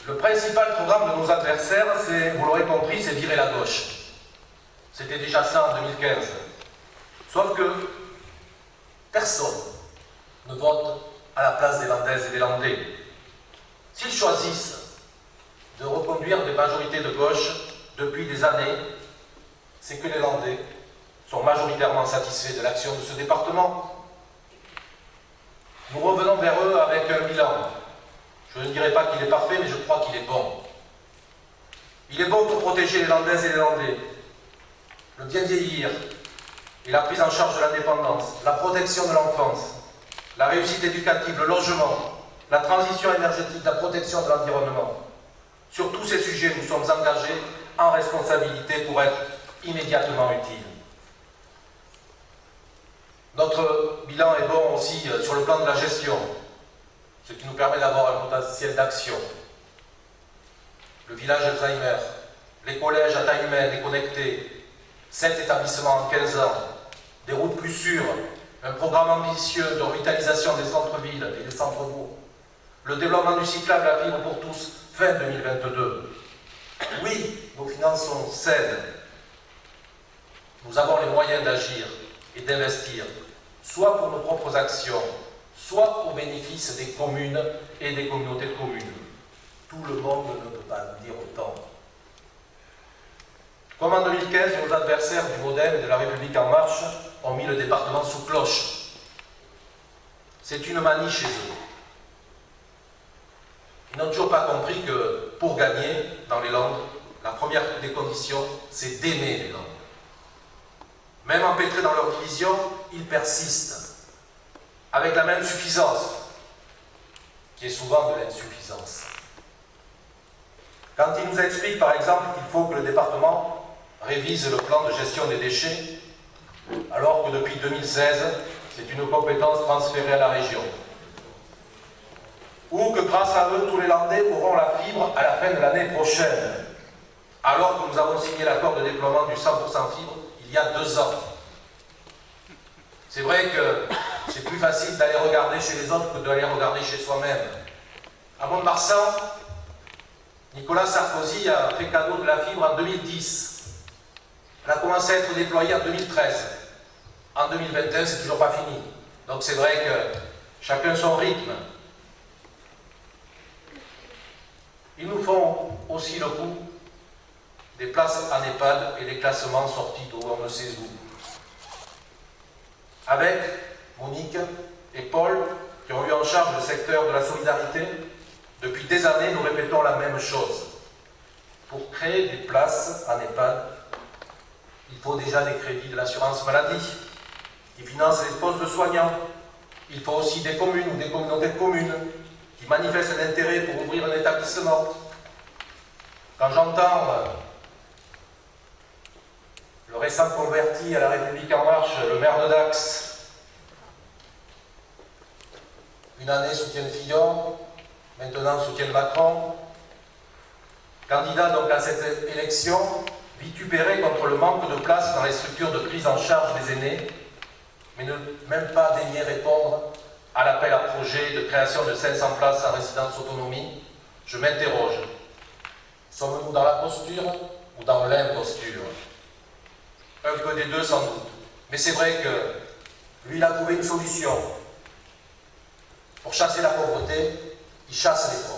Le principal programme de nos adversaires, c'est, vous l'aurez compris, c'est virer la gauche. C'était déjà ça en 2015. Sauf que personne ne vote à la place des Landaises et des Landais. S'ils choisissent de reconduire des majorités de gauche depuis des années, c'est que les Landais sont majoritairement satisfaits de l'action de ce département. Nous revenons vers eux avec un bilan. Je ne dirais pas qu'il est parfait, mais je crois qu'il est bon. Il est bon pour protéger les Landaises et les Landais, le bien vieillir et la prise en charge de l'indépendance, la protection de l'enfance, la réussite éducative, le logement, la transition énergétique, la protection de l'environnement. Sur tous ces sujets, nous sommes engagés en responsabilité pour être immédiatement utiles. Notre bilan est bon aussi sur le plan de la gestion, ce qui nous permet d'avoir un potentiel d'action. Le village Alzheimer, les collèges à taille humaine et connectés, 7 établissements en 15 ans, des routes plus sûres, un programme ambitieux de revitalisation des centres-villes et des centres-bourgs, le développement du cyclable à fibre pour tous, fin 2022. Oui, nos finances sont saines. Nous avons les moyens d'agir et d'investir, soit pour nos propres actions, soit au bénéfice des communes et des communautés de communes. Tout le monde ne peut pas dire autant. Comme en 2015, nos adversaires du MoDem et de la République En Marche ont mis le département sous cloche. C'est une manie chez eux. Ils n'ont toujours pas compris que pour gagner dans les Landes, la première des conditions, c'est d'aimer les Landes. Même empêtrés dans leur division, ils persistent, avec la même suffisance, qui est souvent de l'insuffisance. Quand ils nous expliquent par exemple qu'il faut que le département révise le plan de gestion des déchets, alors que depuis 2016, c'est une compétence transférée à la région. Ou que grâce à eux, tous les Landais auront la fibre à la fin de l'année prochaine, alors que nous avons signé l'accord de déploiement du 100% fibre il y a 2 ans. C'est vrai que c'est plus facile d'aller regarder chez les autres que d'aller regarder chez soi-même. À Mont-de-Marsan, Nicolas Sarkozy a fait cadeau de la fibre en 2010. Elle a commencé à être déployée en 2013. En 2021, c'est toujours pas fini. Donc c'est vrai que chacun son rythme. Ils nous font aussi le coup des places en EHPAD et des classements sortis d'où on ne sait où. Avec Monique et Paul, qui ont eu en charge le secteur de la solidarité, depuis des années, nous répétons la même chose. Pour créer des places en EHPAD, il faut déjà des crédits de l'assurance maladie qui financent les postes de soignants. Il faut aussi des communes ou des communautés de communes qui manifestent l'intérêt pour ouvrir un établissement. Quand j'entends le récent converti à la République En Marche, le maire de Dax, une année soutient Fillon, maintenant soutient Macron, candidat donc à cette élection, vitupéré contre le manque de place dans les structures de prise en charge des aînés, mais ne même pas daigner répondre à l'appel à projet de création de 500 places en résidence autonomie, je m'interroge. Sommes-nous dans la posture ou dans l'imposture? Un peu des deux sans doute. Mais c'est vrai que lui, il a trouvé une solution. Pour chasser la pauvreté, il chasse les pauvres.